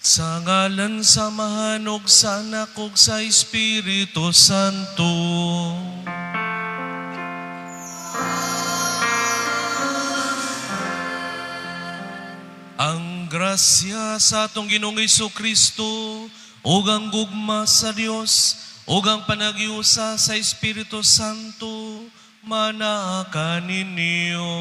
Sa ngalan sa mahanog sa Anak ug sa Espiritu Santo. Ang grasya sa atong Ginoong Jesu-Kristo ug ang gugma sa Dios ug ang panagiusa sa Espiritu Santo manaa kaninyo.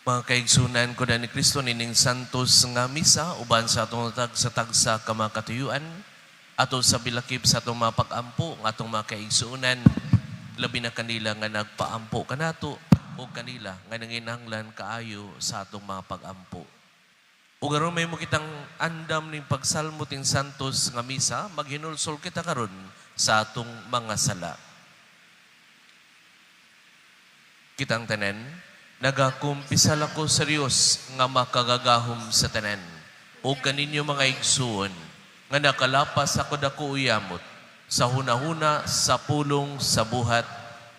Mga kaigsunan ko na ni Kristo nining santos nga misa, uban sa atong sa tagsa ka mga katuyuan, ato sa bilakip sa atong mga pag-ampo, ng atong mga kaigsunan, labi na kanila nga nagpaampo kanato, o kanila nga nanginahanglan kaayo sa atong mga pag-ampo. O garon may mo kitang andam ning pagsalmo ting santos nga misa, maghinulsol kita karon sa atong mga sala. Kitang tanan, nagakumpisal ako sa Diyos nga makagagahom sa tanan. O kaninyo mga igsuon, nga nakalapas ako dako uyamot, sa hunahuna, sa pulong, sa buhat,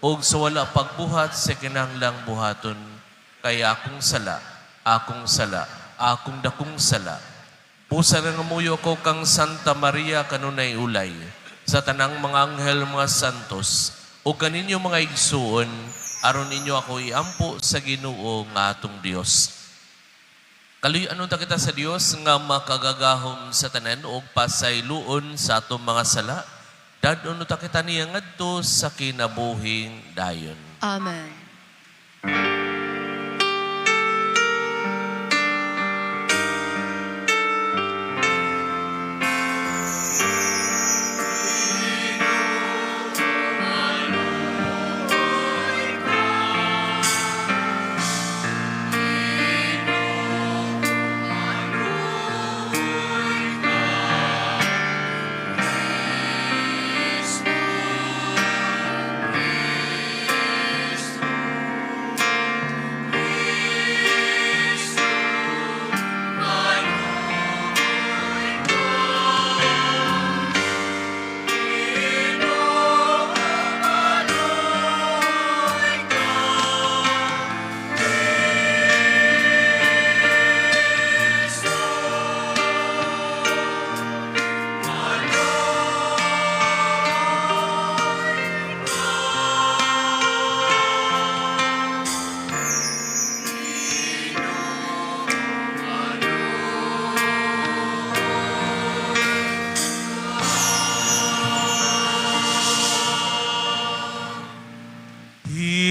o sa wala pagbuhat sa kinahanglang buhaton, kaya akong sala, akong dakong sala. Pusa nga muyo ko kang Santa Maria kanunay ulay, sa tanang mga anghel mga santos, o kaninyo mga igsuon, aron ninyo ako iampo sa Ginoo nga atong Dios. Kaluy-anon ta kita sa Dios nga makagagahom sa tanan o pasayloon sa atong mga sala. Dadon ta kita niya ngadto sa kinabuhing dayon. Amen.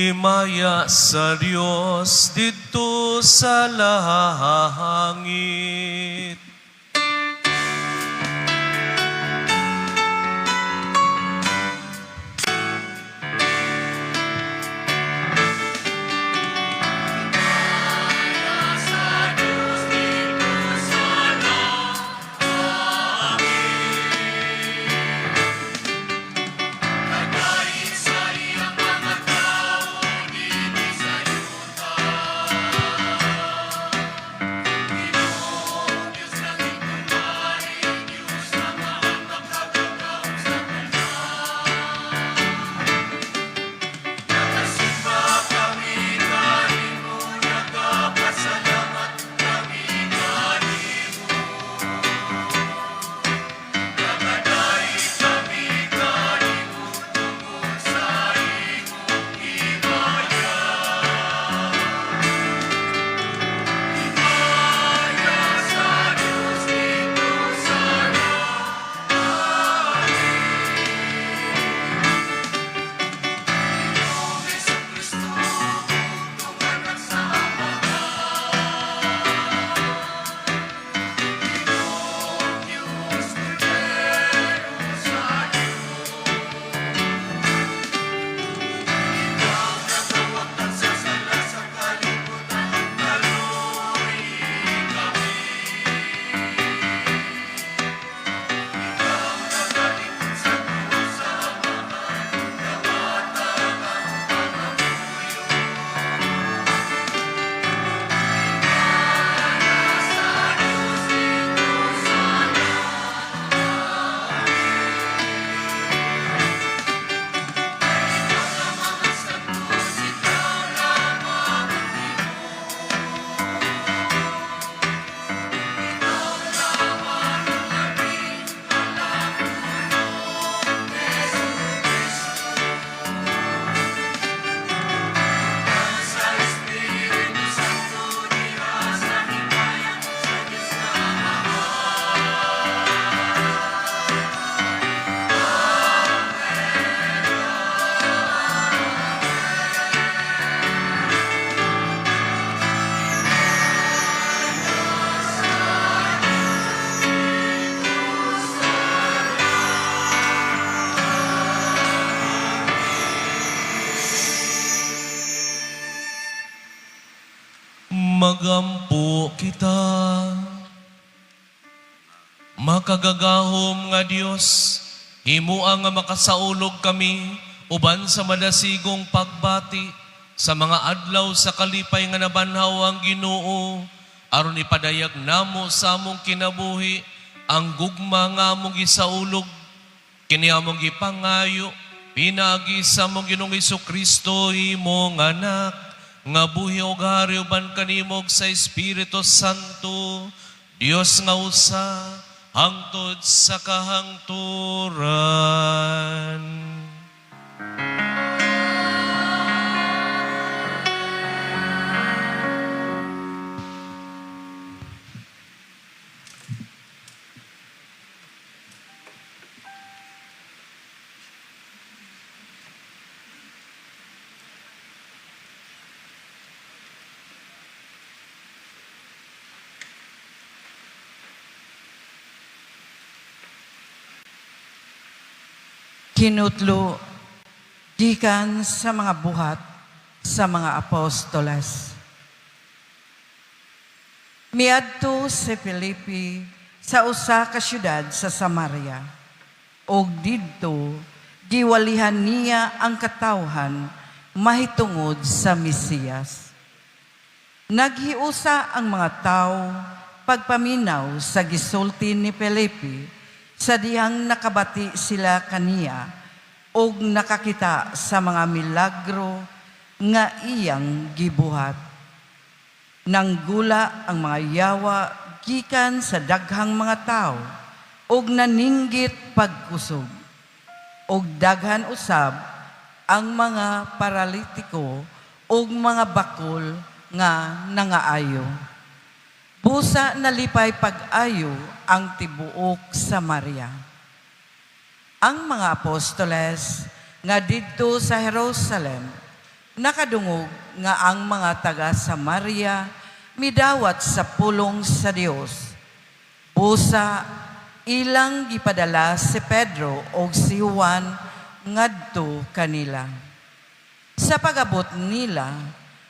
Himaya sa Diyos dito sa langit. magampo kita. Makagagahom nga Dios, himuang nga makasaulog kami uban sa madasigong pagbati sa mga adlaw sa kalipay nga nabanhaw ang Ginoo, aron ipadayag namo sa among kinabuhi ang gugma nga among gisaulog kini among gipangayo pinagi sa among Ginoong Jesucristo imong anak nga buhi ug hari uban kanimo sa Espiritu Santo, Dios nga usa hangtod sa kahangturan. Kinutlo, gikan sa mga buhat sa mga apostoles. Miadto si Felipe sa usa ka syudad sa Samaria, og didto giwalihan niya ang katawhan mahitungod sa Mesiyas. Naghiusa ang mga tao pagpaminaw sa gisulti ni Felipe sa dihang nakabati sila kaniya og nakakita sa mga milagro nga iyang gibuhat. Nanggula ang mga yawa gikan sa daghang mga tao og naninggit pagkusog. Og daghan usab ang mga paralitiko og mga bakol nga nangaayo. Busa nalipay pag-ayo ang tibuok Samaria. Ang mga apostoles nga didto sa Jerusalem nakadungog nga ang mga taga Samaria midawat sa pulong sa Dios. Busa ilang gipadala si Pedro o si Juan ngadto kanila. Sa pagabot nila,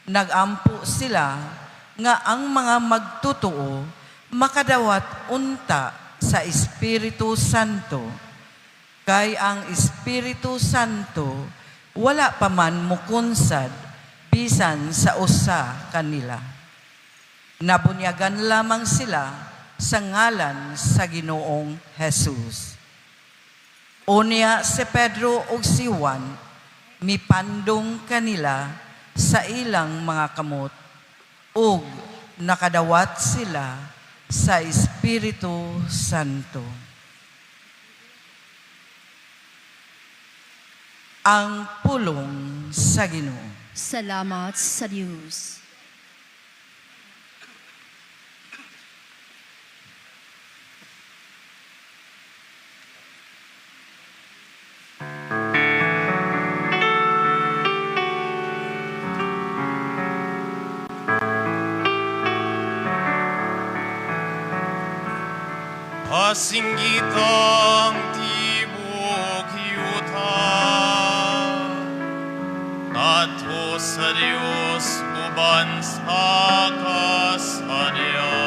nagampo sila nga ang mga magtutuo makadawat unta sa Espiritu Santo. Kay ang Espiritu Santo wala pa man mukunsad bisan sa usa kanila. Nabunyagan lamang sila sa ngalan sa Ginoong Jesus. Unya si Pedro ug si Juan mipandong kanila sa ilang mga kamot ug nakadawat sila sa Espiritu Santo. Ang pulong sa Ginoo. Salamat sa Diyos. Pasinggitang tibok yuta, ato sa Diyos uban sa kasadya.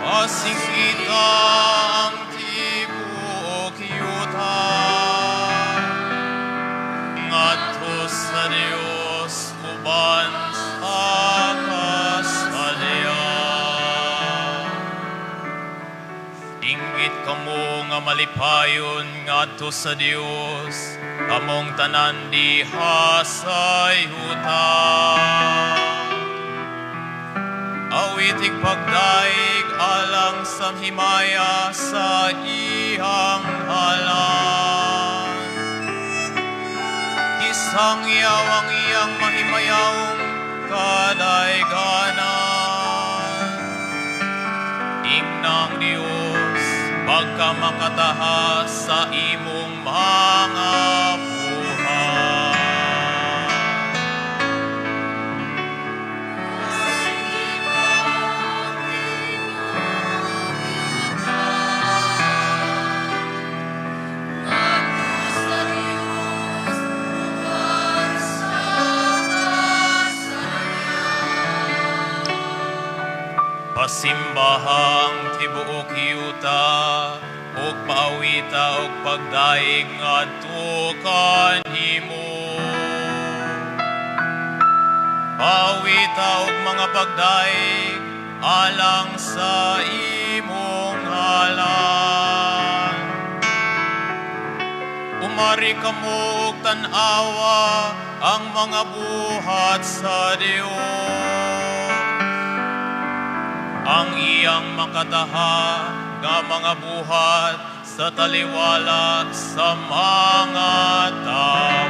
Pasinggitang tibok yuta, ato sa Diyos uban sa kasadya. Inggit kamo nga malipayon ngadto sa Dios, kamong tanan diha sa yuta. Awitig pagdaig alang sa himaya sa iyang halan. Isang yawang iyang mahimayawong kadaiganan. Ingnang Dios, pagka makataha sa imong mga buhay. Pasimbahang tibuok yuta, ug paawita ug pagdaig ngadto kanimo. Paawita ug mga pagdaig alang sa imong ngalan. Umari kamo ug tan-awa ang mga buhat sa Dios. Ang iyang makataha nga mga buhat sa taliwala sa mga tao.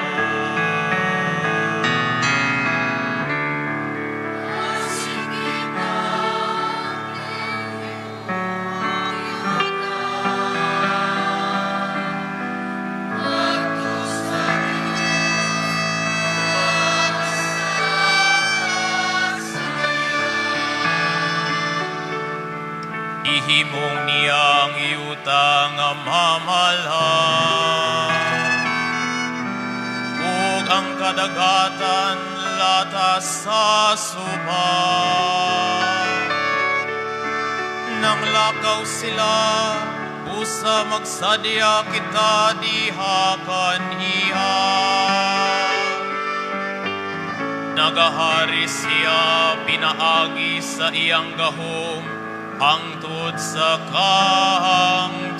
Ihimong niyang yuta nga mamalhan, ug ang kadagatan latas sa suba. Nang lakaw sila, busa magsadya kita diha kaniya. Nagahari siya pinaagi sa iyang gahom, hangtod sa kahangturan.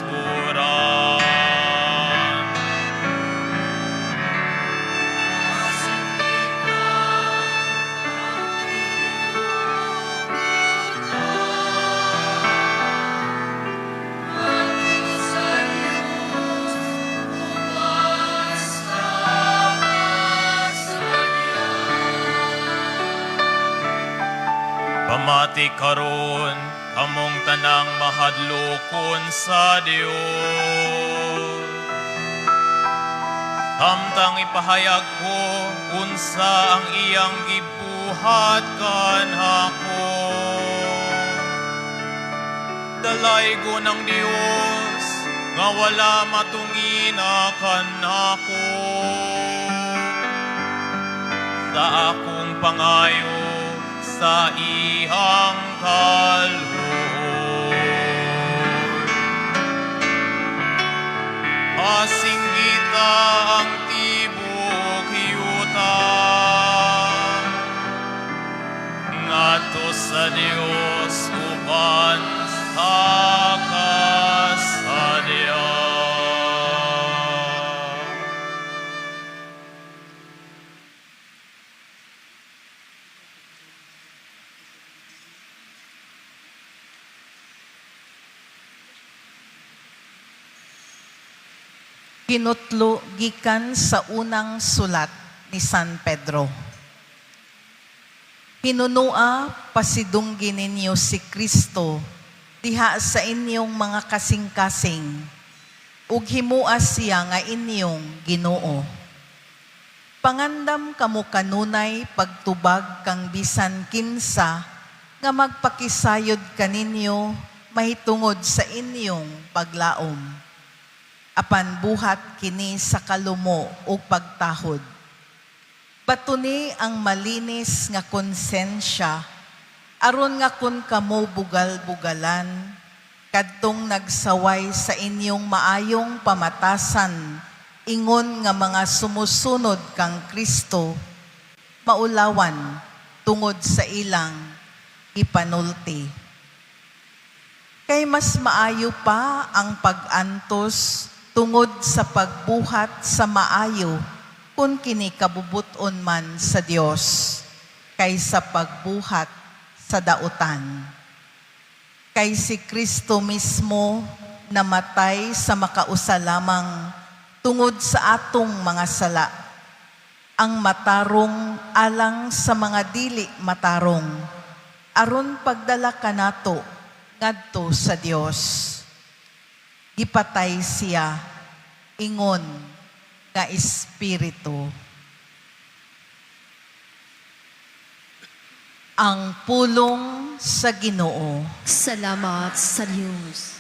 Pamati karon among tanang mahadlokon sa Dios. Samtang ipahayag ko unsa ang iyang gibuhat kanako. Dalaygo ng Dios nga wala matungina kanako. Sa akong pangayo sa iyang kaloob. Asinggita ang tibok yuta, ngadto sa Dios uban sa kasadya. Kinutlo gikan sa unang sulat ni San Pedro. Hinunua pasidunggi ninyo si Kristo diha sa inyong mga kasing-kasing ug himua siya nga inyong Ginoo. Pangandam kamo kanunay pagtubag kang bisan kinsa nga magpakisayod kaninyo mahitungod sa inyong paglaom. Apan buhat kini sa kalumo o pagtahod. Batuni ang malinis nga konsensya, aron nga kun kamo bugal-bugalan, kadtong nagsaway sa inyong maayong pamatasan, ingon nga mga sumusunod kang Kristo, maulawan tungod sa ilang ipanulti. Kay mas maayo pa ang pag-antos tungod sa pagbuhat sa maayo kung kini kabubuton man sa Dios kaysa pagbuhat sa dautan. Kay si Kristo mismo namatay sa makausa lamang tungod sa atong mga sala, ang matarong alang sa mga dili matarong, aron pagdala kanato ngadto sa Dios. Gipatay siya, ingon nga Espiritu. Ang pulong sa Ginoo. Salamat sa Diyos.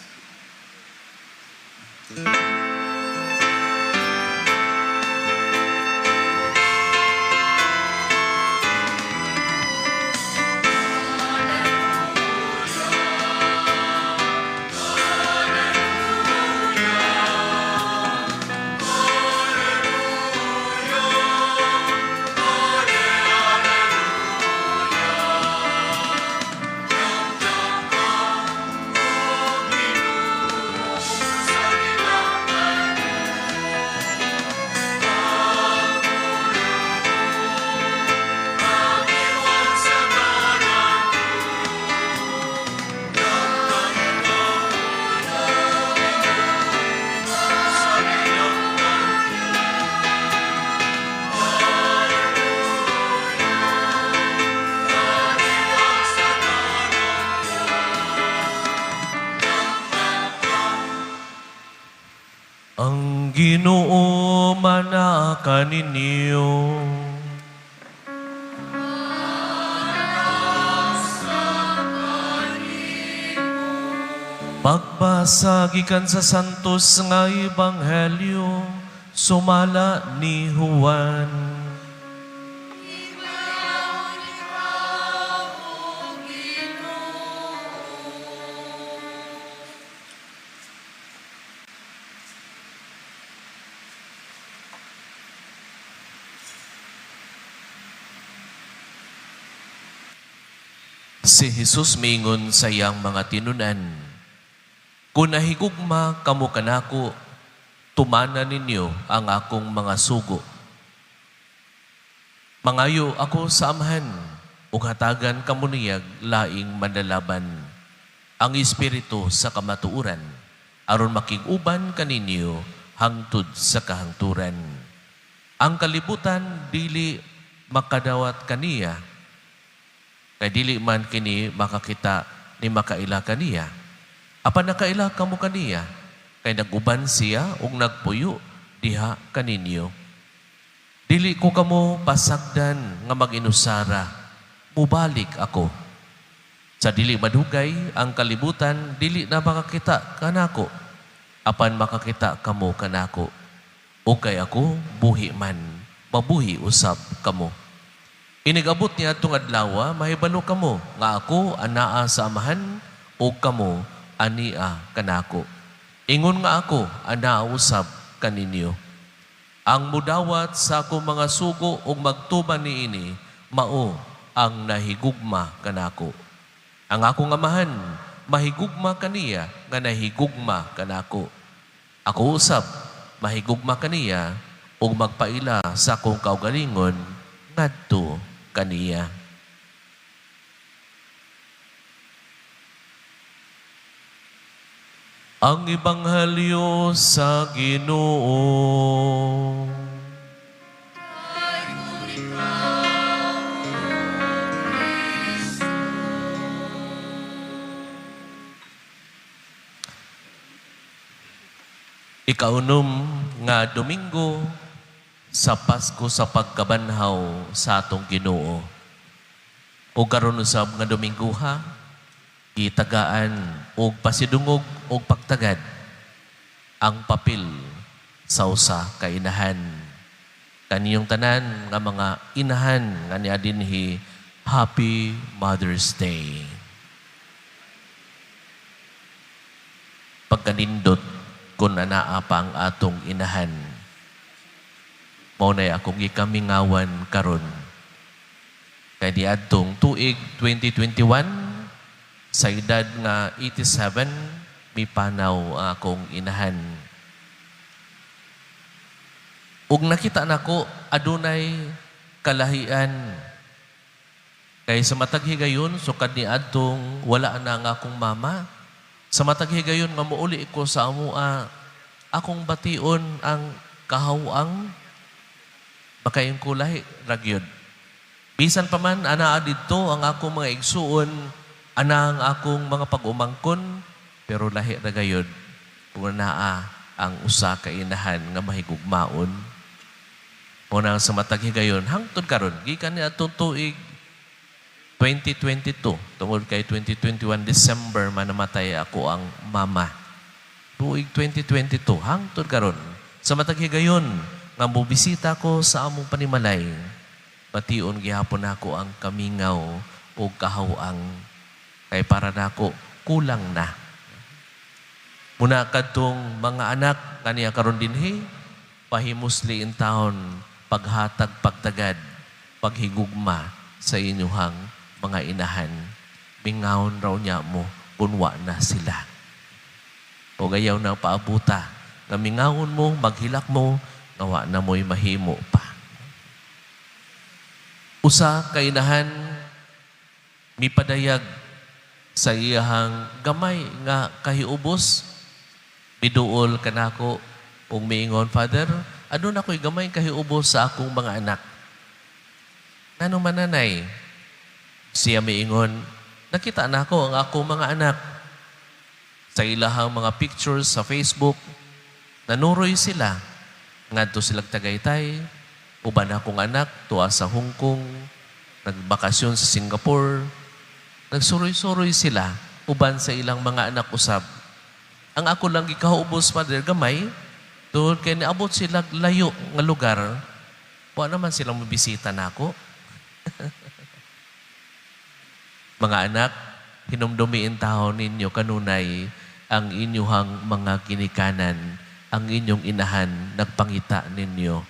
Ginoo manaka ninyo. Pagbasa gikan sa santos nga ebanghelyo sumala ni Juan. Si Jesus mingon sa iyang mga tinunan, "Kung nahigugma kamo kanako, tumana ninyo ang akong mga sugo. Mangayo ako sa amahan, ug hatagan kamo niyag laing mandalaban, ang espiritu sa kamatuuran, aron makig-uban kaninyo hangtod sa kahangturan. Ang kalibutan dili makadawat kaniya, kay dili man kini makakita ni makaila kaniya. Apan nakaila kamo kaniya, kay naguban siya ug nagpuyo diha kaninyo. Dili ko kamo pasagdan nga mag-inusara, mubalik ako. Sa dili madugay ang kalibutan, dili na makakita kanako, apan makakita kamo kanako. O kay ako, buhi man, mabuhi usab kamo. Inigabot niya itong adlaw, mahibalo kamo, nga ako anaa sa amahan, o kamo ania kanako. Ingon nga ako, anaa usab kaninyo. Ang mudawat sa akong mga sugo o magtuban niini, mao ang nahigugma kanako. Ang akong amahan, mahigugma kaniya, nga nahigugma kanako. Ako usab, mahigugma kaniya, o magpaila sa akong kaugalingon, ngadto kaniya. Ang Ebanghelyo sa Ginoo. Ikaunom nga Domingo sa Pasko sa pagkabanhaw sa atong Ginoo. O karon usab nga Domingo ha, itagaan o pasidungog o pagtagad ang papel sa usa ka inahan. Kaniyong tanan nga mga inahan nga niya dinhi, Happy Mother's Day. Pagkanindot kung anaa pa ang atong inahan, mao na akong ikamingawan karon. Kay di adtong tuig 2021, sa edad nga 87, may panaw ang akong inahan. Ug nakita nako adunay kalahian. Kay sa matag higayon, sukad ni adtong wala na nga akong mama. Sa matag higayon nga muuli ko sa amua, akong bation ang kahawang bakayon ko lahi ragyod. Bisan pa man anaa didto ang akong mga igsuon, ana ang akong mga pag-umangkon, pero lahi ra gayud kung naa ang usa ka inahan nga mahigugmaon. Muna sa matag higayon hangtod karon gikan ni atong tuig 2022 tungod kay 2021 December man namatay ako ang mama. Tuig 2022 hangtod karon sa matag higayon nga mobisita ko sa among panimalay, bation gihapon nako ang kamingaw o kahawang. Kay para nako kulang na. Muna kadtong mga anak kaniya karon dinhi, pahimusli in town, paghatag pagtagad, paghigugma sa inyuhang mga inahan. Mingawon raw niya mo, punwa na sila. O gayaw na paabuta, na mingawon mo, maghilak mo, nawa na mo'y mahimo pa. Usa ka inahan, mipadayag sa iyahang gamay nga kahiubos, miduol kanako ug miingon, Father, adun ako'y gamay kahiubos sa akong mga anak. Nano mananay? Siya miingon, nakita nako ang akong mga anak sa ilahang mga pictures sa Facebook, Nanuroy sila. Ngadto sila Tagaytay, uban akong anak, tuwa sa Hong Kong, nagbakasyon sa Singapore. Nagsuroy-suroy sila, uban sa ilang mga anak usab. Ang ako lang gikaubos, Father, gamay, doon kaya niabot sila layo nga lugar, wa naman silang mabisita na ako. Mga anak, hinumdumiin taon ninyo kanunay ang inyuhang mga ginikanan, ang inyong inahan, nagpangita ninyo.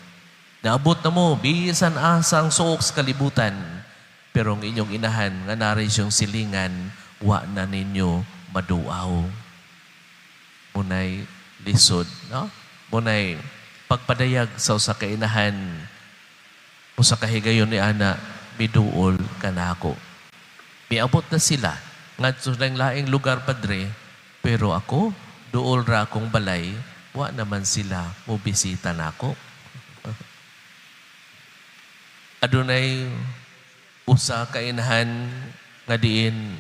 Naabot na mo, bisan asang suok sa kalibutan, pero ang inyong inahan, nga narin siyang silingan, wa na ninyo maduaw. Munay lisod, no? Munay pagpadayag sa usa ka inahan, usa ka higayon ni ana, miduol kanako. Miabot na sila, ngadto lang laing lugar, Padre, pero ako, duol ra akong balay, wa naman sila mobisita nako. Adunay usa ka inahan nga diin,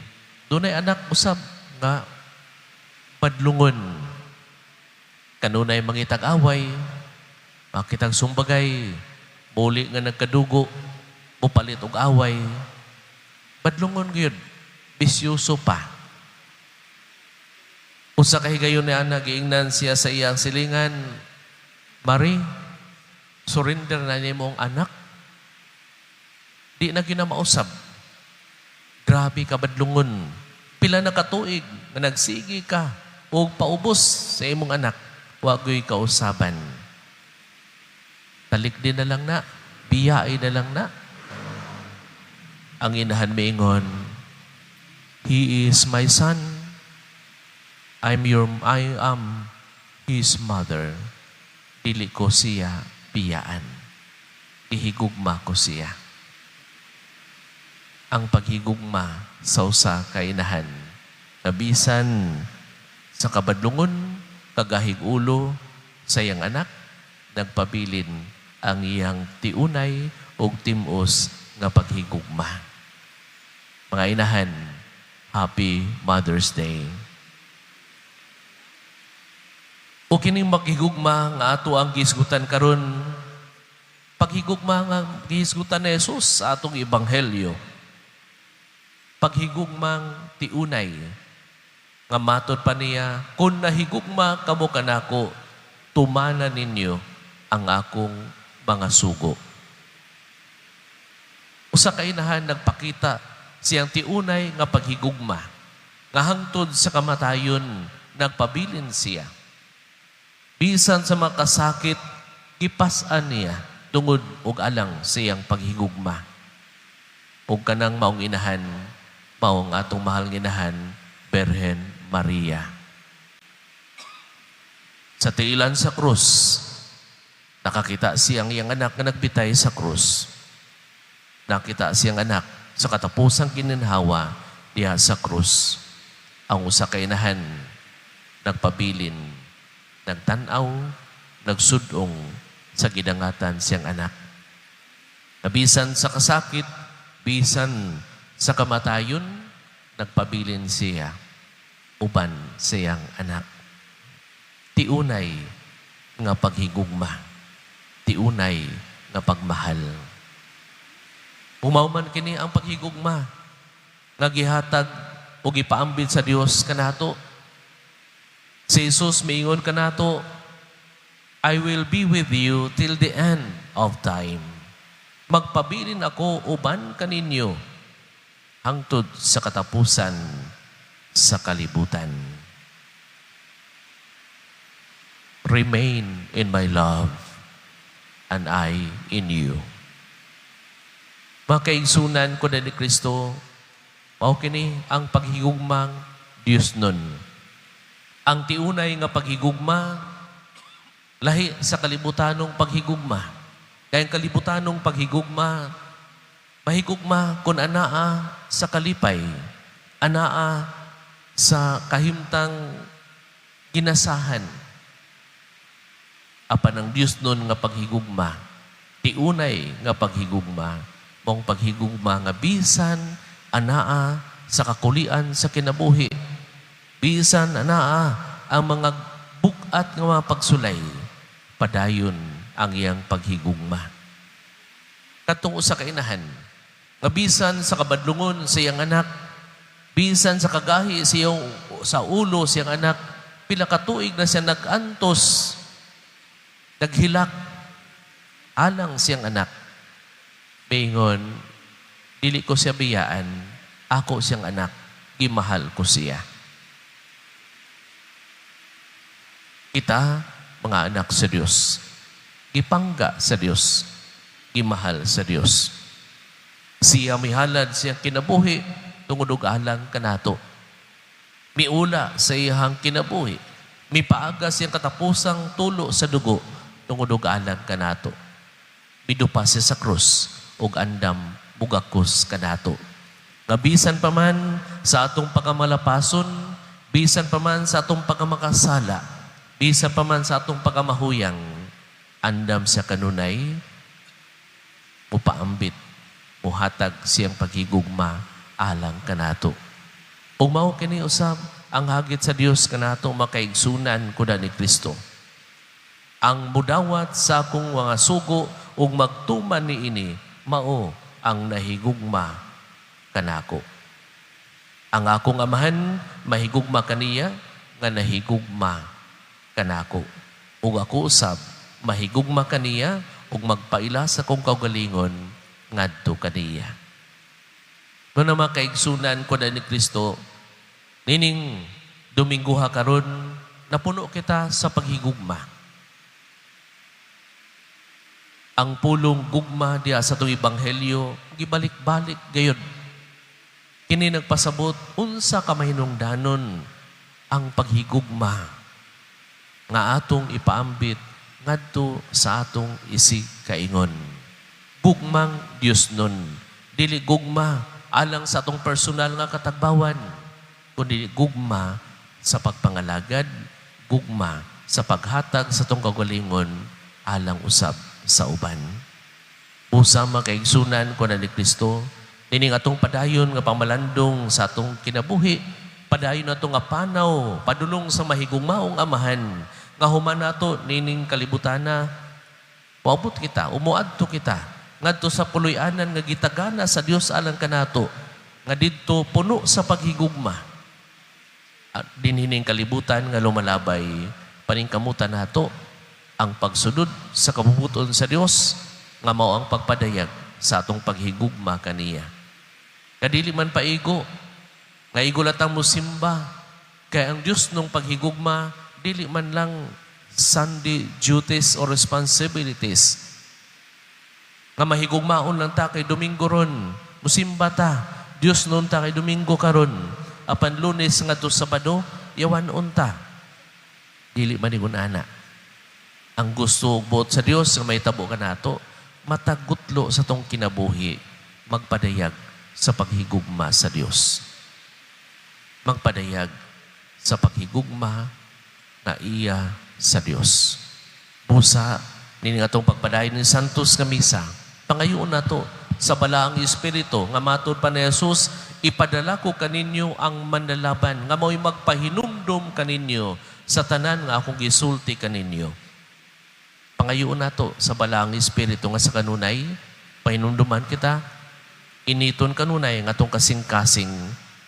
dunay anak usab nga padlungon. Kanunay mangitag away, makitag sumbagay, muli nga nagkadugo, upalit og away. Padlungon gyud, bisyoso pa. Usa ka higayon ni ana, giingnan siya sa iyang silingan, Mari, surrender na niya mong anak. Di na ginamausab. Grabe ka badlungon. Pila na katuig na nagsigi ka o paubos sa imong anak. Wagoy kausaban. Talik din na lang na. Biyai na lang na. Ang inahan maingon, He is my son. I am his mother. Dili ko siya biyaan. Ihigugma ko siya. Ang paghigugma sa usa ka inahan, nabisan sa kabadlungon, kagahig ulo sa iyang anak, nagpabilin ang iyang tiunay o timos nga paghigugma. Mga inahan, Happy Mother's Day. O kining maghigugma nga ato ang gisgutan karon, paghigugma nga gisgutan ni Jesus sa atong ebanghelyo. Paghigugmang tiunay, nga matod pa niya, kung nahigugma kamo kanako, tumana ninyo ang akong mga sugo. Usa ka inahan nagpakita siyang tiunay nga paghigugma, nga hangtod sa kamatayon, nagpabilin siya. Bisan sa makasakit, gipasan niya tungod og alang siyang paghigugma. Ug kanang maong inahan, maong atong mahal nginahan, Birhen Maria. Sa tiilan sa krus, nakakita siyang iyang anak na nagbitay sa krus. Nakita siyang anak sa katapusang kininhawa diha sa krus. Ang usa ka inahan, nagpabilin, nagtanaw, nagsudong sa gidangatan siyang anak. Nabisan sa kasakit, bisan sa kamatayon, nagpabilin siya, uban siyang anak. Tiunay nga paghigugma, tiunay nga pagmahal. Umauman kini ang paghigugma, nga gihatag o gipaambit sa Dios kanato. Si Jesus miingon kanato, I will be with you till the end of time. Magpabilin ako uban kaninyo hangtod sa katapusan sa kalibutan. Remain in my love and I in you. Mga kaigsunan ko na ni Kristo, mao kini ang paghigugmang Dios nun. Ang tiunay nga paghigugma, lahi sa kalibutanong paghigugma. Kaya ang kalibutanong paghigugma, mahigugma kung anaa sa kalipay, anaa sa kahimtang ginasahan. Apan ang Diyos nun nga paghigugma, tiunay nga paghigugma, mong paghigugma nga bisan, anaa sa kakulian sa kinabuhi, bisan anaa ang mga bug-at nga mga pagsulay, padayon ang iyang paghigugma. Katong usa ka inahan, nga bisan sa kabadlungon sa iyang anak, bisan sa kagahi sa ulo sa iyang anak, pila ka tuig na siya nag-antos, naghilak, alang siyang anak. Bingon, dili ko siya biyaan, ako siyang anak, gimahal ko siya. Kita, mga anak sa Diyos, gipangga sa Diyos, gimahal sa Diyos. Siya mihalad siyang kinabuhi, tungod og alang kanato. Miula sa iyang kinabuhi, mipaaga siyang katapusang tulo sa dugo, tungod og alang kanato. Midupa siya sa krus, ug andam bugakos kanato. Nga bisan pa man sa atong pagkamalapason, bisan pa man sa atong pagkamakasala, bisan pa man sa atong pagkamahuyang, andam siya kanunay, mupaambit, muhatag siyang paghigugma alang kanato. Ug mao kini usab ang hagit sa Dios kanato makaigsunan kuda ni Kristo. Ang mudawat sa akong mga sugo ug magtuman ni ini mao ang nahigugma kanako. Ang akong amahan mahigugma kaniya nga nahigugma kanako. Ug ako usab mahigugma kaniya ug magpaila sa kong kaugalingon ngadto kaniya. Kung na makaigsunan ko na ni Kristo, nining Domingo ha karon napuno kita sa paghigugma. Ang pulong gugma diya sa itong Ebanghelyo, gibalik-balik gayon. Kini nagpasabot, unsa ka mahinungdanon ang paghigugma nga atong ipaambit ngadto sa atong isig kaingon. Gugmang Dios nun. Dili gugma alang sa atong personal nga katagbawan, kundi gugma sa pagpangalagad, gugma sa paghatag sa atong kagalingon alang usab sa uban. Usa makaigsunan ko na ni Kristo, nining atong padayon nga pamalandong sa atong kinabuhi, padayon nato nga panaw, padulong sa mahigugmaong amahan, nga human nato nining kalibutana, paabot kita, umuadto kita, ngadto sa puloy-anan nga gitagana sa Dios alang kanato, nga didto puno sa paghigugma. At dinhining kalibutan nga lumalabay, paningkamutan nato ang pagsunod sa kabubuton sa Dios nga mao ang pagpadayag sa atong paghigugma kaniya. Kadili man paigo, nga igo latang musimba, kay ang Dios nung paghigugma, dili man lang Sunday duties or responsibilities. Nga mahigugmaon lang ta kay Domingo ron, musimba ta, Dios nun ta kay Domingo karon, apan Lunes nga to Sabado, yawan unta. Dili man ingon ana. Ang gusto buot sa Dios nga may tabo ka nato, matagutlo sa tong kinabuhi, magpadayag sa paghigugma sa Dios. Magpadayag sa paghigugma na iya sa Dios. Busa, nini atong pagpadayon ni Santos nga Misa, pangayoon na to sa balaang Espiritu, nga matod pa ni Jesus, ipadala ko kaninyo ang manlalaban, nga mo'y magpahinumdum kaninyo sa tanan nga akong gisulti kaninyo. Pangayoon nato sa balaang Espiritu nga sa kanunay, pahinumduman kita, initon kanunay nga tong kasing-kasing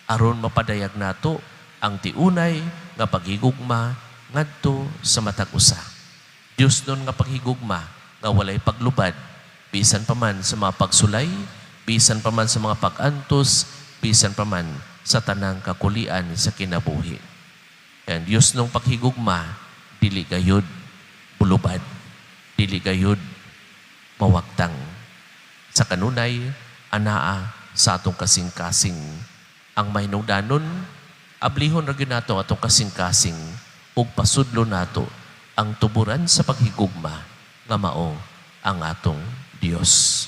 aron mapadayag nato ang tiunay nga paghigugma ngadto sa matag usa. Dios nun nga paghigugma nga walay paglubad, bisan pa man sa mga pagsulay, bisan pa man sa mga pag-antos, bisan pa man sa tanang kakulian sa kinabuhi. And Dios nung paghigugma, dili gayud bulubad, dili gayud mawagtang. Sa kanunay, anaa sa atong kasing-kasing. Ang mahinungdanon, ablihon ra gyud nato atong kasing-kasing ug pasudlo nato ang tuburan sa paghigugma nga mao ang atong Dios.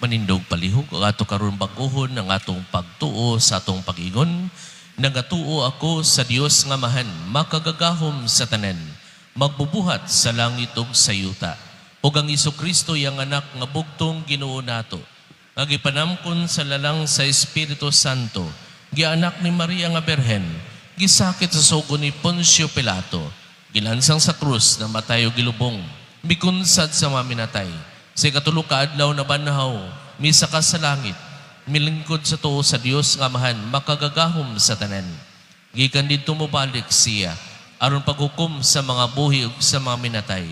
panindog palihog, ang ato karon bag-ohon, ang atong pagtuo sa atong pag-ingon. Nagatuo ako sa Dios nga mahan, makagagahom sa tanan, magbubuhat sa langit ug sa yuta. Ug ang Kristo yang anak nga bugtong Ginoo nato, nga gipanamkon sa lalang sa Espiritu Santo, gianak ni Maria nga Berhen, gisakit sa sugo ni Poncio Pilato, gilansang sa krus na matayo gilubong, mikunsad sa maminatay. Sa ikatulo ka adlaw na banhaw, misaka sa langit, milingkod sa tuo sa Dios nga mahan, makagagahom sa tanan. Gikan didto mobalik siya, aron paghukom sa mga buhi ug sa mga minatay.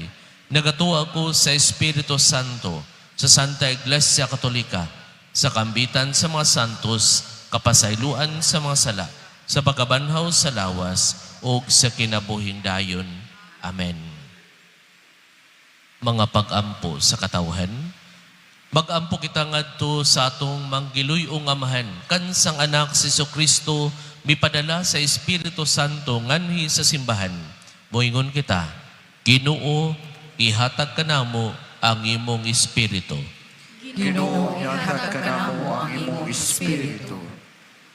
Nagatuo ako sa Espiritu Santo, sa Santa Iglesia Katolika, sa kambitan sa mga santos, kapasayloan sa mga sala, sa pagkabanhaw sa lawas, ug sa kinabuhing dayon. Amen. Mga pag-ampo sa katawhan, mag-ampo kita ngadto sa atong manggiluy o ngamahan, kansang anak si Kristo, mipadala sa Espiritu Santo nganhi sa simbahan. Moingon kita, Ginoo, ihatag ka namo ang imong Espiritu. Ginoo, ihatag ka namo ang imong Espiritu.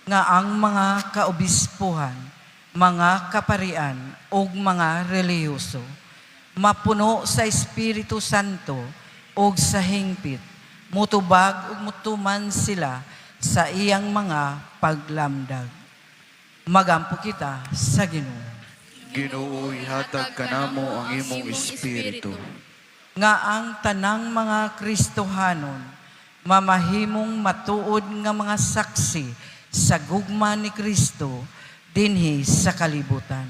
Nga ang mga kaobispuhan, mga kaparian ug mga reliyoso, mapuno sa Espiritu Santo ug sa hingpit, mutubag ug mutuman sila sa iyang mga paglamdag. Magampo kita sa Ginoo. Ginoo, ihatag ka namo ang imong Espiritu. Nga ang tanang mga Kristohanon, mamahimong matuod nga mga saksi sa gugma ni Kristo dinhi sa kalibutan.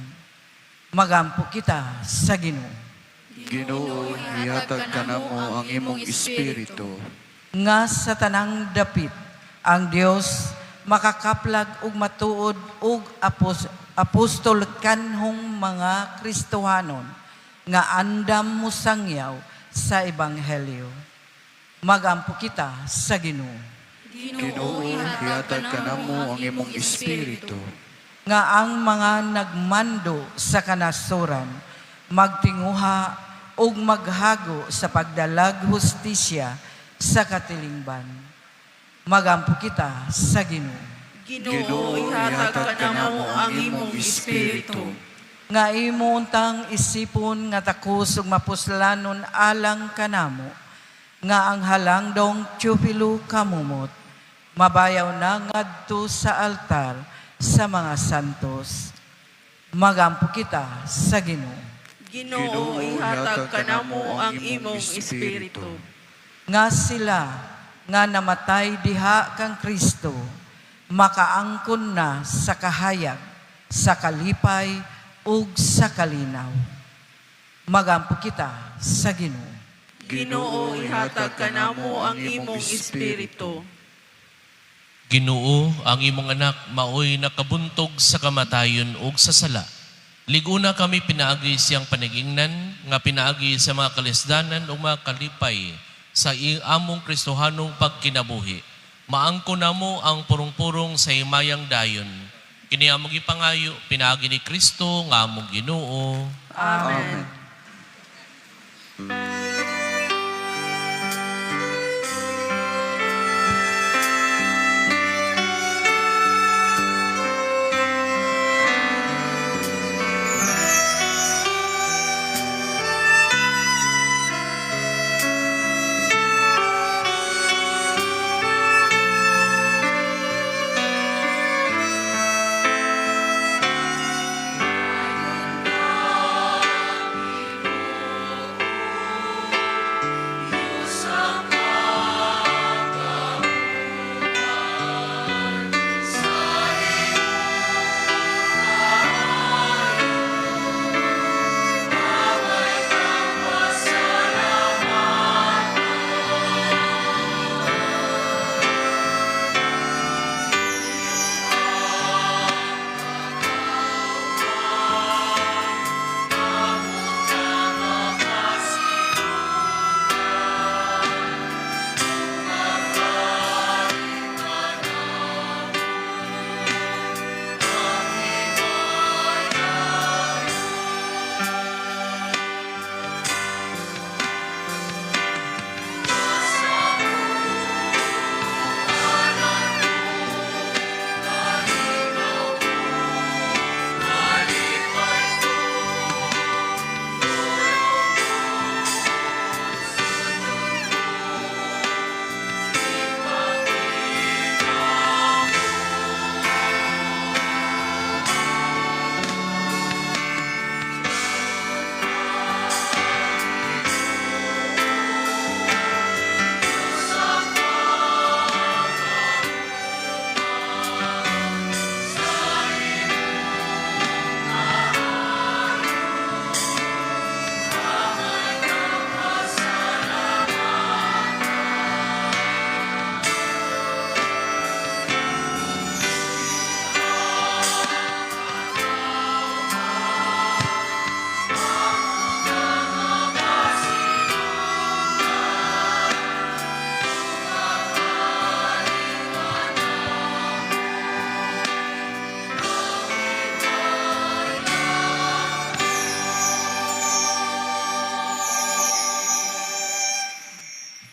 Magampo kita sa Ginoo. Ginoo, ihatag ka namo ang imong Espiritu. Nga sa tanang dapit, ang Dios makakaplag ug matuod ug apostol kanhong mga Kristohanon nga andam musangyaw sa Ebanghelyo. Magampo kita sa Ginoo. Ginoo, ihatag ka namo ang imong Espiritu. Nga ang mga nagmando sa kanasuran magtinguha ug maghago sa pagdalag hustisya sa katilingban. Magampo kita sa Ginoo. Ginoo, ihatag ka namo ang imong Espiritu. Nga imo untang isipon nga takos ug mapuslanon alang kanamo, nga ang halangdong Teofilo kamumot, mabayaw na ngadto sa altar sa mga santos. Magampo kita sa Ginoo. Ginoo, ihatag ka namo ang imong Espiritu. Nga sila nga namatay diha kang Kristo, makaangkon na sa kahayag, sa kalipay, ug sa kalinaw. Magampo kita sa Ginoo. Ginoo, ihatag ka namo ang imong Espiritu. Ginoo, ang imong anak maoy nakabuntog sa kamatayon ug sa sala. Liguna kami pinaagi siyang panigingnan, nga pinaagi sa mga kalisdanan o mga kalipay sa among Kristohanong pagkinabuhi. Maangko namo ang purong-purong sa himayang dayon. Kini among ipangayo, pinaagi ni Kristo nga among Ginoo. Amen.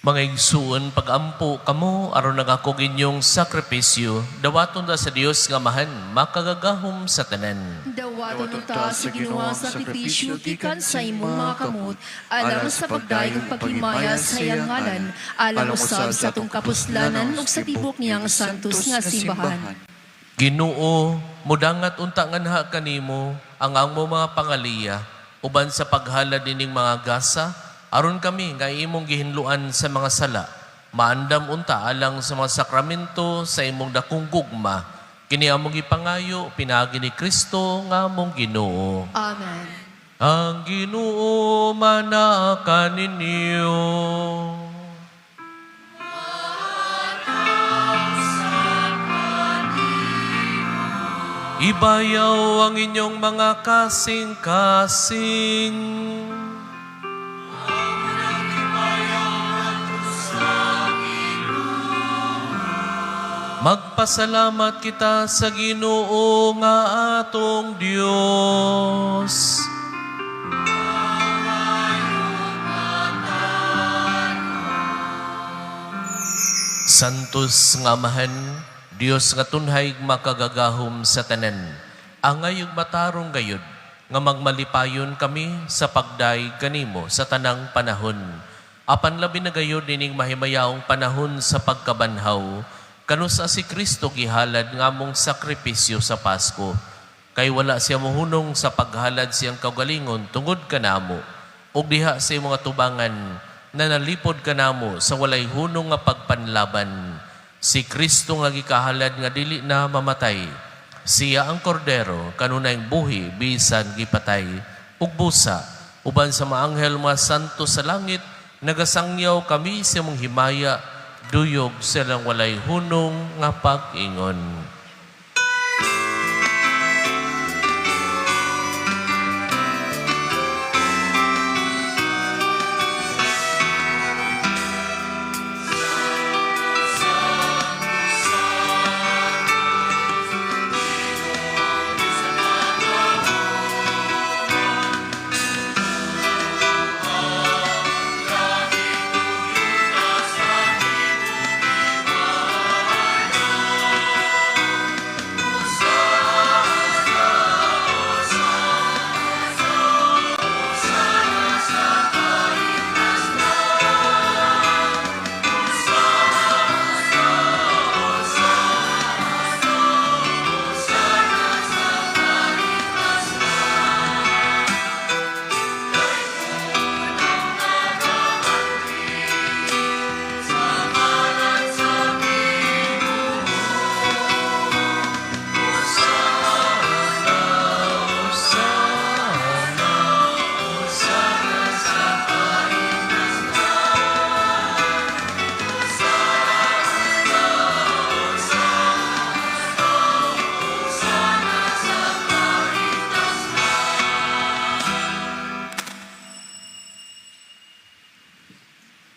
Mga igsuon, pagampo kamo, aron nagakog inyong sakripisyo, dawaton ta sa Dios nga mahan, makagagahom sa tanan. Dawaton ta sa ginawa sakripisyo gikan sa imong mga kamot, alam sa pagdayong paghimaya sa iyang ngalan, alam usab sa atong kapuslanan ug sa tibok niyang santos nga simbahan. Ginoo, mudangat unta nga naha kanimo ang amo mga pangaliya, uban sa paghalad dining mga gasa, aron kami nga imong gihinluan sa mga sala, maandam unta alang sa mga sakramento sa imong dakong gugma, kini among ipangayo, pinagi ni Kristo nga among Ginoo. Amen. Ang Ginoo manaka ninyo. Ibayaw ang inyong mga kasing-kasing. Magpasalamat kita sa Ginoo nga atong Dios. Santos nga Amahan, Dios nga tunhay makagagahom sa tanan, angay ug matarong gayud nga magmalipayon kami sa pagday kanimo sa tanang panahon. Apan labi na gayud nining mahimayaong panahon sa pagkabanhaw, kanusa si Kristo gihalad nga mong sakripisyo sa Pasko. Kay wala siya mohunong sa paghalad siyang kaugalingon tungod kanamo, ug diha sa mga tubangan na nalipod kanamo sa walay hunong nga pagpanlaban. Si Kristo nga gikahalad nga dili na mamatay. Siya ang kordero kanunay buhi bisan gipatay. Ug busa uban sa mga anghel mga santo sa langit nagasangyaw kami sa mong himaya, duyog silang walay hunong nga pag-ingon.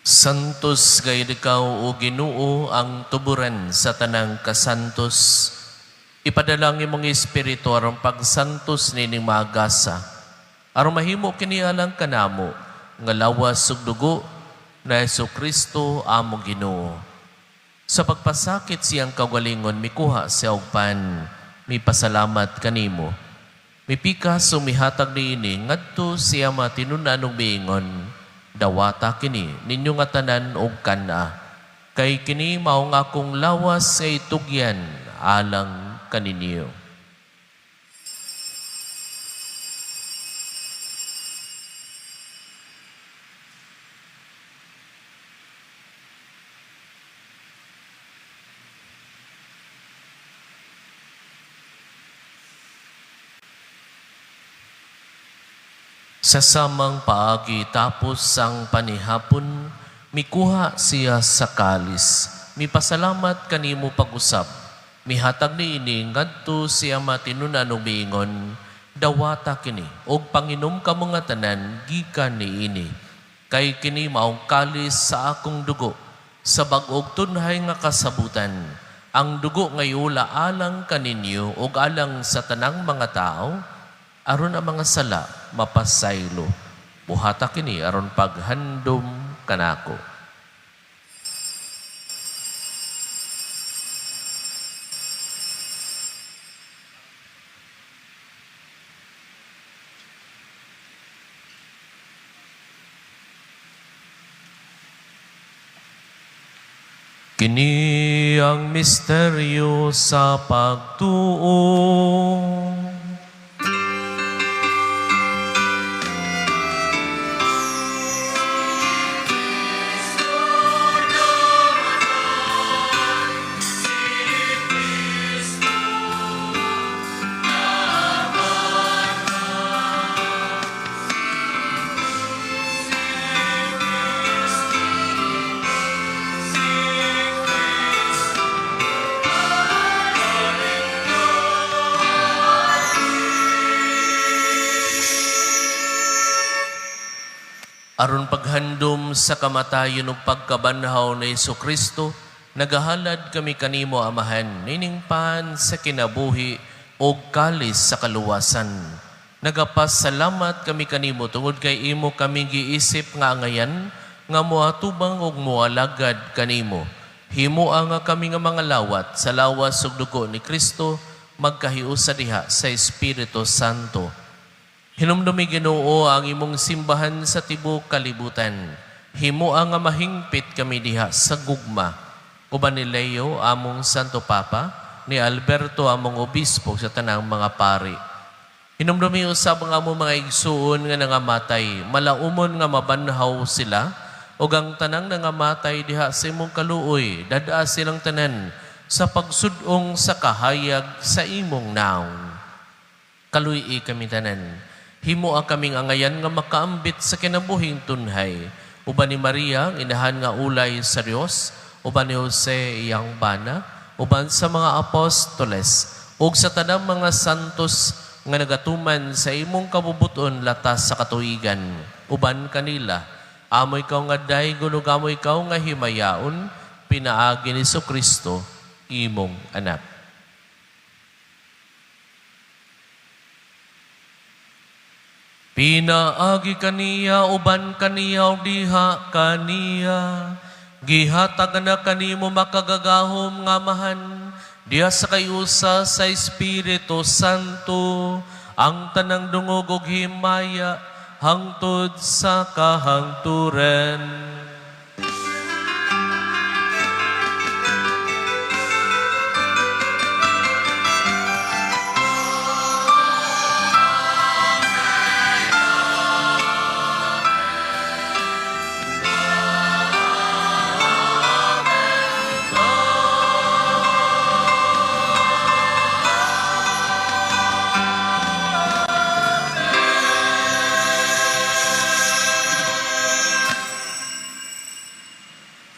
Santos gayud ikaw o Ginoo ang tuburan sa tanang kasantos. Ipadalangin mong Espiritu aron pagsantos nining maagasa. Aron mahimo kini alang kanamo nga lawas ug dugo na Jesucristo among Ginoo. Sa pagpasakit siyang kaugalingon mikuha siya og pan, mipasalamat kanimo. Mipikas sumihatag niini ngadto siya matinunan og miingon. Dawata kini ninyo nga tanan og kana, kay kini mao nga akong lawas sa itugyan alang kaninyo. Sa samang paagi tapos ang panihapon, mikuha siya sa kalis. Mipasalamat kanimo pag-usap. Mihatag niini ngadto siya matinunan og miingon, dawata kini og panginom kamo nga tanan gikan niini. Kay kini maong kalis sa akong dugo, sa bag-og tunhay nga kasabutan. Ang dugo ngayula alang kaninyo og alang sa tanang mga tao, aron ang mga sala mapasaylo. Buhata kini aron paghandom kanako. Kini ang misteryo sa pagtuo. Aron paghandom sa kamatayon ug pagkabanhaw ni Kristo, nagahalad kami kanimo amahan, niningpan sa kinabuhi ug kalis sa kaluwasan. Nagapasalamat kami kanimo tungod kay imo kami giisip nga angayan, nga moatubang ug moalagad kanimo. Himua nga kami nga mga lawat sa lawas ug dugo ni Kristo, magkahiusa diha sa Espiritu Santo. Hinumdumi Ginoo ang imong simbahan sa tibuok kalibutan. Himua nga mahingpit kami diha sa gugma. Uban ni Leo among Santo Papa, ni Alberto among obispo sa tanang mga pari. Hinumdumi usab nga among mga igsuon nga nangamatay, malaumon nga mabanhaw sila, ug ang tanang nangamatay diha sa imong kaluoy, dadaa silang tanan sa pagsudong sa kahayag sa imong naong. Kaluy kami tanan. Himua kaming angayan nga makaambit sa kinabuhing tunhay. Uban ni Maria, ang inahan nga ulay sa Dios, uban ni Jose iyang bana, uban sa mga apostoles, ug sa tanang mga santos nga nagatuman sa imong kabubuton latas sa katuigan. Uban kanila, amoy ikaw nga daygon ug amoy ikaw nga himayaon, pinaagi ni Kristo, imong anak. Pinaagi kaniya, uban kaniya, o diha kaniya. Gihatag na kanimo makagagahom nga mahan, diha sa kayusa sa Espiritu Santo, ang tanang dungog ug himaya, hangtod sa kahangturan.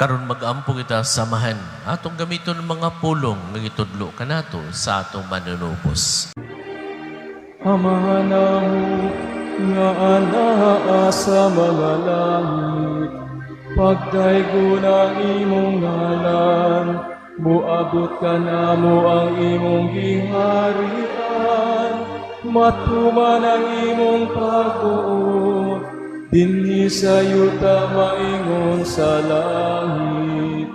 Karon mag-ampo kita samahan atong gamiton ng mga pulong nga gitudlo kanato sa atong manunubos. Amahan namo nga anaa sa mga langit, pagdaygon ang imong ngalan, muabot ka namo ang imong giharian, matuman ang imong pagtuon, dinhi sa yuta maingon sa langit,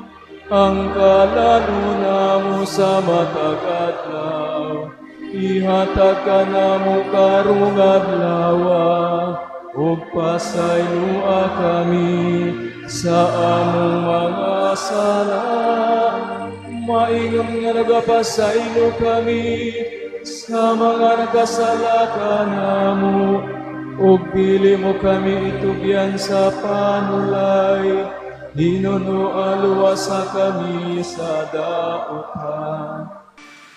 ang kalaluna mo sa matagadlaw, ihatag ka namo karong adlawa, ug pasaylua kami sa among mga sala, maingon nga nagapasaylo kami sa mga nagkasala kanamo, ug dili mo kami itugyan sa panulay, hinunualuwasa kami sa dautan.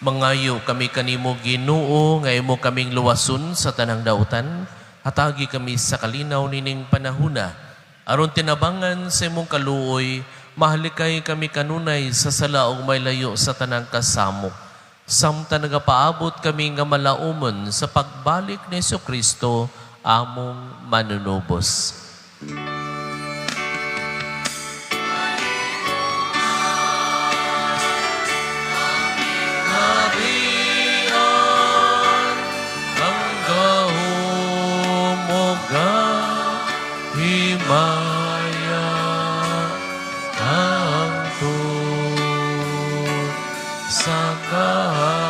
Mangayo kami kanimo Ginoo, nga imo kaming luwason sa tanang dautan, hatagi kami sa kalinaw nining panahuna, aron tinabangan sa imong kaluoy, mahalikay kami kanunay sa sala ug may layo sa tanang kasamok. Samtang nagapaabot kami nga malaumon sa pagbalik ni Kristo, among manunubos. Harian ang gahom o himaya ang tun sa kahaturan.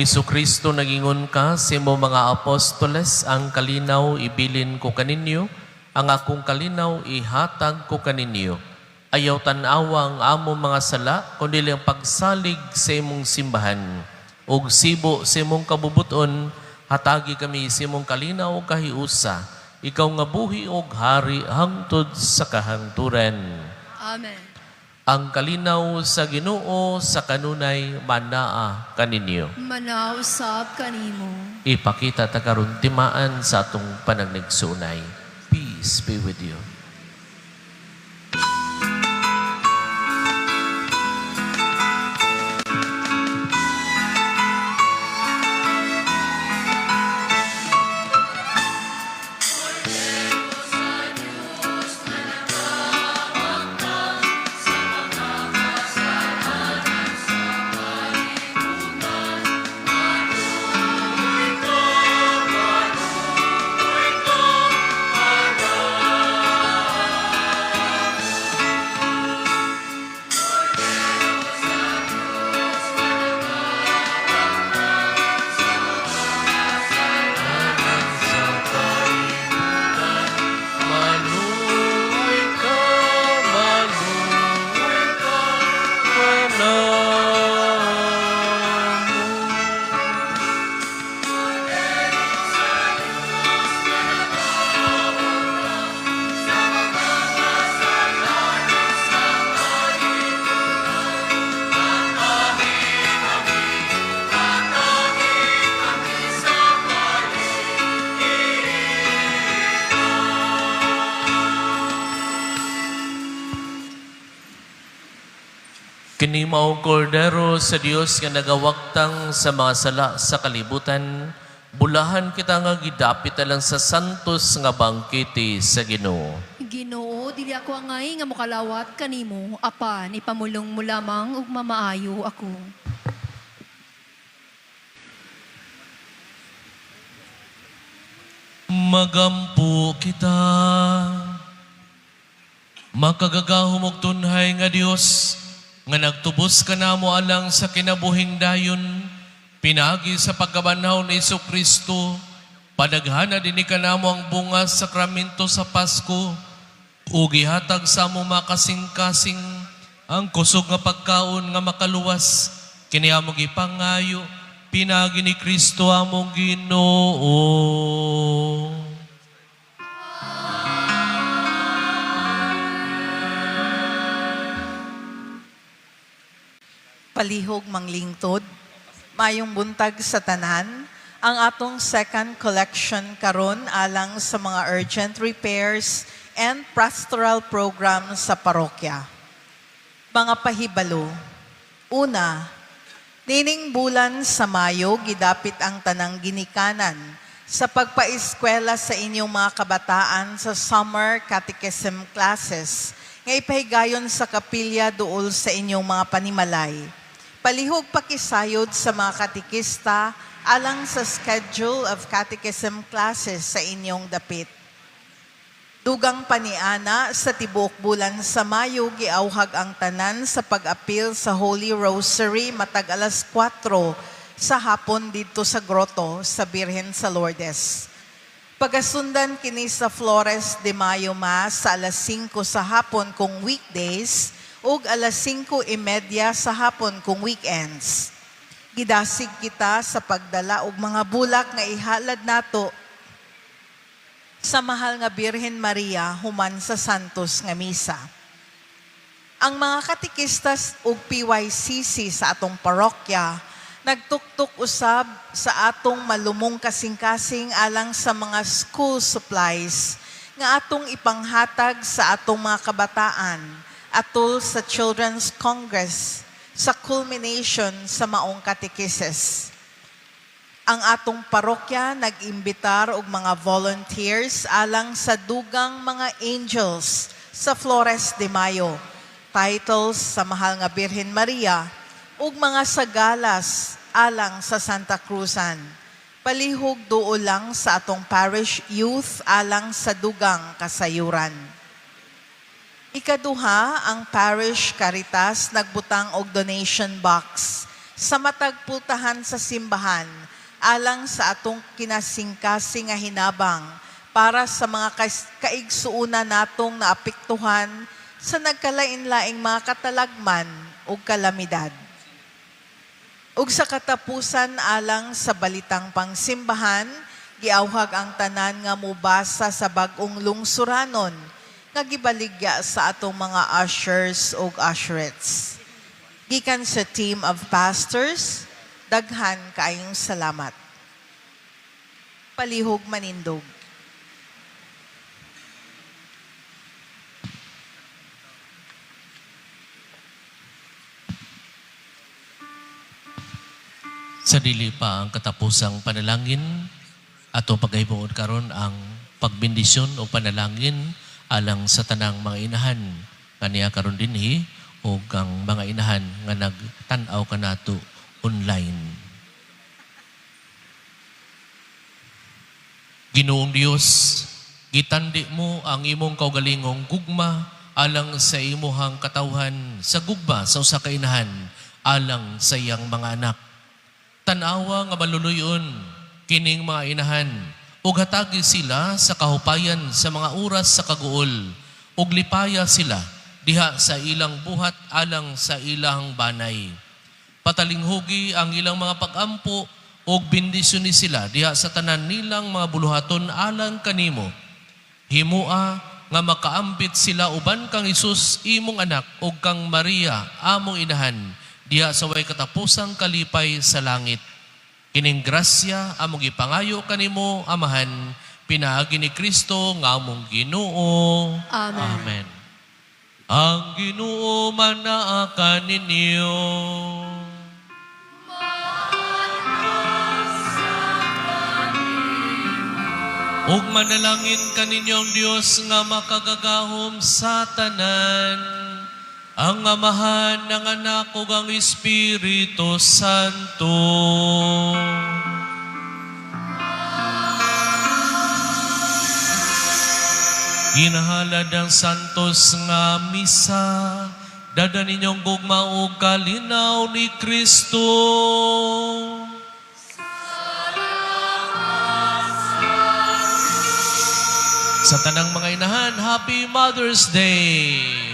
Kristo nagingon ka, simo mga apostoles, ang kalinaw ibilin ko kaninyo, ang akong kalinaw ihatag ko kaninyo. Ayaw tanawa ang among mga sala, kundi ang pagsalig sa imong simbahan. Og sibo sa imong kabubuton, hatagi kami sa imong kalinaw o kahiusa. Ikaw nga buhi og hari hangtod sa kahangturan. Amen. Ang kalinaw sa Ginoo sa kanunay manaa kaninyo. Manausap kanimo. Ipakita ta karon timaan sa atong panagigsunay. Peace be with you. Maluoy ka, manamo. Kini mao kordero sa Dios nga nagawagtang sa mga sala sa kalibutan, bulahan kita nga gidapit alang sa santos nga bangkete sa Ginoo. Ginoo, dili ako angay nga mokalawat kanimo, apan ipamulong mo lamang ug mamaayo ako. Magampo kita. Makagagahom og tunhay nga Dios, nga nagtubos ka namo alang sa kinabuhing dayon, pinagi sa pagkabanhaw ni Kristo, padaghana dinhi kanamo ang bunga sa sakramento sa Pasko, ug gihatag sa among makasing-kasing ang kusog nga pagkaon nga makaluwas, kini among gipangayo, pinagi ni Kristo among Ginoo. Palihog manglingtod, mayong buntag sa tanan, ang atong second collection karon alang sa mga urgent repairs and pastoral program sa parokya. Mga pahibalo, una, nining bulan sa Mayo, gidapit ang tanang ginikanan sa pagpaeskwela sa inyong mga kabataan sa summer catechism classes nga ipahigayon sa kapilya duol sa inyong mga panimalay. Palihog pakisayod sa mga katikista alang sa schedule of catechism classes sa inyong dapit. Dugang paniana sa tibuok bulan sa Mayo, giauhag ang tanan sa pag-apil sa Holy Rosary matag alas 4 sa hapon dito sa grotto sa Birhen sa Lourdes. Pagasundan kini sa Flores de Mayo Mass sa alas 5 sa hapon kung weekdays ug alas 5:30 sa hapon kung weekends. Gidasig kita sa pagdala og mga bulak nga ihalad nato sa mahal nga Birhen Maria human sa Santos nga Misa. Ang mga katikistas ug PYCC sa atong parokya nagtuktok usab sa atong malumong kasing-kasing alang sa mga school supplies nga atong ipanghatag sa atong mga kabataan atol sa Children's Congress sa culmination sa maong katekises. Ang atong parokya nag-imbitar og mga volunteers alang sa dugang mga angels sa Flores de Mayo, titles sa mahal nga Birhen Maria ug mga sagalas alang sa Santa Cruzan. Palihog duol lang sa atong parish youth alang sa dugang kasayuran. Ikaduha, ang Parish Caritas nagbutang og donation box sa matag pultahan sa simbahan, alang sa atong kinasingkasing nga hinabang, para sa mga kaigsuuna natong naapektuhan sa nagkalain-laing mga katalagman o kalamidad. Ug sa katapusan alang sa balitang pangsimbahan, giawhag ang tanan nga mubasa sa bag-ong lungsuranon nga gibaligya sa atong mga ushers ug usherettes. Gikan sa team of pastors, daghan kaayong salamat. Palihog manindog. Sa dili pa ang katapusang panalangin, ato paghibuod karon ang pagbindisyon o panalangin alang sa tanang mga inahan kaniya karon dinhi o ang mga inahan nga nagtan-aw kanato online. Ginoong Dios, gitandi mo ang imong kaugalingong gugma alang sa imuhang katawhan sa gugma sa usa ka inahan alang sa iyang mga anak. Tanawa nga maluluyon kining mga inahan ug hatagi sila sa kahupayan sa mga oras sa kaguol ug lipaya sila diha sa ilang buhat alang sa ilang banay. Patalinghugi ang ilang mga pag-ampo ug bendisyon ni sila diha sa tanan nilang mga buluhaton alang kanimo. Himua nga makaambit sila uban kang Hesus imong anak ug kang Maria among inahan diha sa way katapusang kalipay sa langit. Kining grasya among ipangayo kanimo amahan, pinaagi ni Kristo nga among Ginoo. Amen. Amen. Ang Ginoo manaa kaninyo. Ug manalangin kaninyong Dios nga makagagahom sa tanan. Ang Amahan, ng Anak ug ang Espiritu Santo. Ginahalad ang santos nga misa, dada ninyong gugma ug kalinaw ni Kristo. Sa tanang mga inahan, Happy Mother's Day!